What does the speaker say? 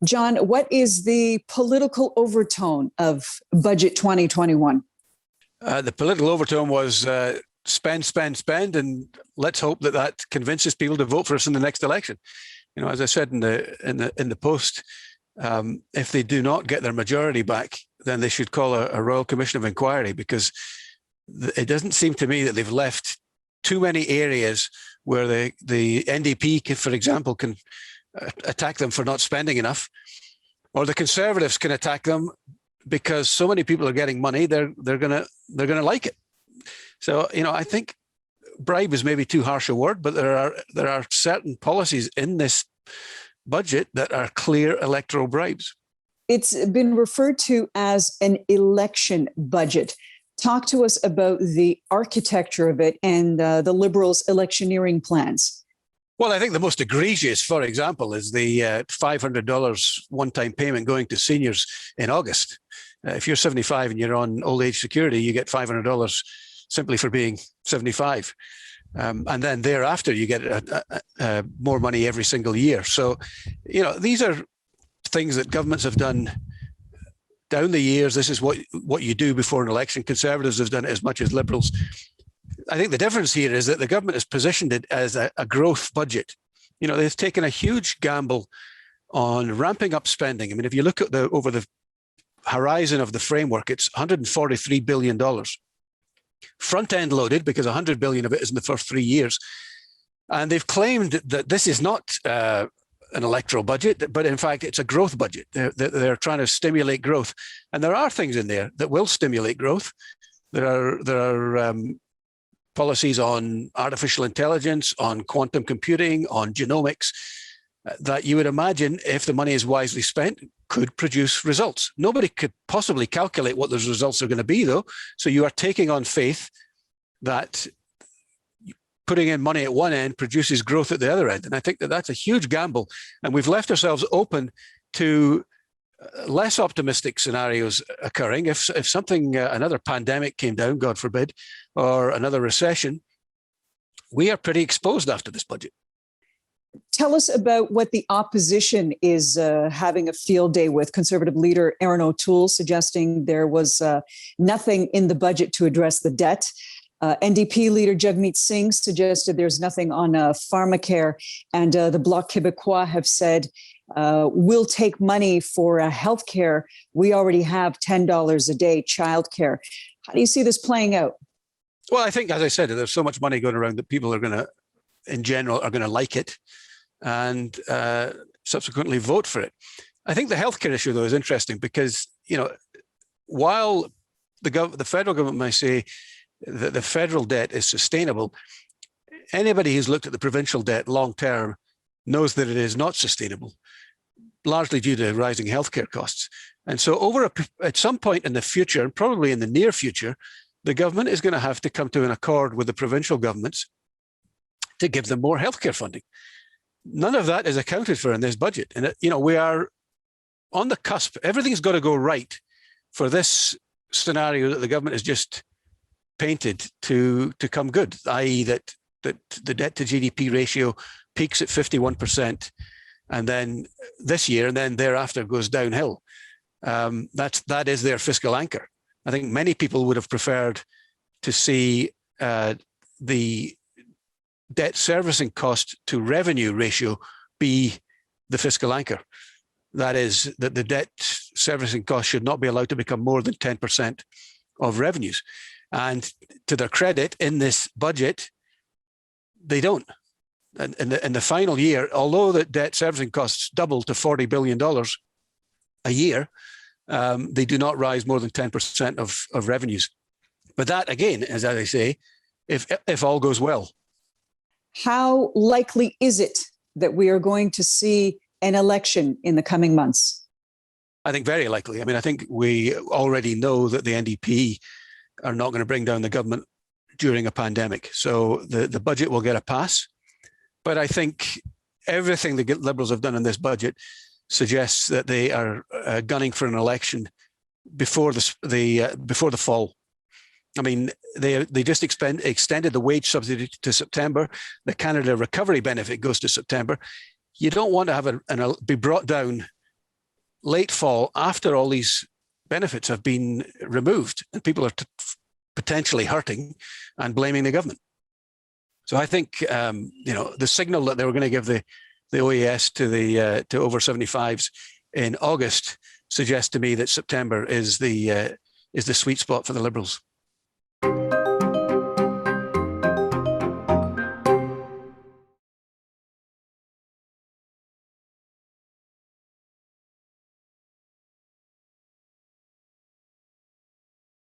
John, what is the political overtone of Budget 2021? The political overtone was spend, spend, spend, and let's hope that that convinces people to vote for us in the next election. You know, as I said in the post, if they do not get their majority back, then they should call a Royal Commission of Inquiry, because it doesn't seem to me that they've left too many areas where the NDP, for example, can attack them for not spending enough, or the Conservatives can attack them because so many people are getting money. They're gonna like it. So, you know, I think bribe is maybe too harsh a word, but there are certain policies in this budget that are clear electoral bribes. It's been referred to as an election budget. Talk to us about the architecture of it and the Liberals' electioneering plans. Well, I think the most egregious, for example, is the $500 one-time payment going to seniors in August. If you're 75 and you're on old age security, you get $500 simply for being 75. And then thereafter, you get more money every single year. So, you know, these are things that governments have done down the years. This is what you do before an election. Conservatives have done it as much as Liberals. I think the difference here is that the government has positioned it as a growth budget. You know, they've taken a huge gamble on ramping up spending. I mean, if you look at over the horizon of the framework, it's $143 billion. Front-end loaded, because $100 billion of it is in the first 3 years. And they've claimed that this is not an electoral budget, but in fact, it's a growth budget. They're trying to stimulate growth. And there are things in there that will stimulate growth. There are policies on artificial intelligence, on quantum computing, on genomics, that you would imagine, if the money is wisely spent, could produce results. Nobody could possibly calculate what those results are going to be, though. So you are taking on faith that putting in money at one end produces growth at the other end. And I think that that's a huge gamble. And we've left ourselves open to less optimistic scenarios occurring. If something, another pandemic came down, God forbid, or another recession, we are pretty exposed after this budget. Tell us about what the opposition is having a field day with. Conservative leader Erin O'Toole suggesting there was nothing in the budget to address the debt. NDP leader Jagmeet Singh suggested there's nothing on pharmacare, and the Bloc Québécois have said we'll take money for healthcare. We already have $10 a day childcare. How do you see this playing out? Well, I think, as I said, there's so much money going around that people are going to, in general, are going to like it and subsequently vote for it. I think the healthcare issue, though, is interesting because, you know, while the federal government may say that the federal debt is sustainable, anybody who's looked at the provincial debt long term knows that it is not sustainable, largely due to rising healthcare costs. And so at some point in the future, and probably in the near future, the government is going to have to come to an accord with the provincial governments to give them more healthcare funding. None of that is accounted for in this budget. And, you know, we are on the cusp. Everything's got to go right for this scenario that the government has just painted to come good, i.e. that the debt to GDP ratio peaks at 51%, and then this year and then thereafter goes downhill. That is their fiscal anchor. I think many people would have preferred to see the debt servicing cost to revenue ratio be the fiscal anchor. That is, that the debt servicing cost should not be allowed to become more than 10% of revenues. And to their credit, in this budget, they don't. And in the final year, although the debt servicing costs doubled to $40 billion a year, they do not rise more than 10% of revenues. But that, again, as I say, if all goes well. How likely is it that we are going to see an election in the coming months? I think very likely. I mean, I think we already know that the NDP are not going to bring down the government during a pandemic. So the budget will get a pass. But I think everything the Liberals have done in this budget suggests that they are gunning for an election before the fall. I mean, they just extended the wage subsidy to September. The Canada Recovery Benefit goes to September. You don't want to have be brought down late fall after all these benefits have been removed and people are potentially hurting and blaming the government. So I think the signal that they were going to give the OAS to over 75s in August suggests to me that September is the sweet spot for the Liberals.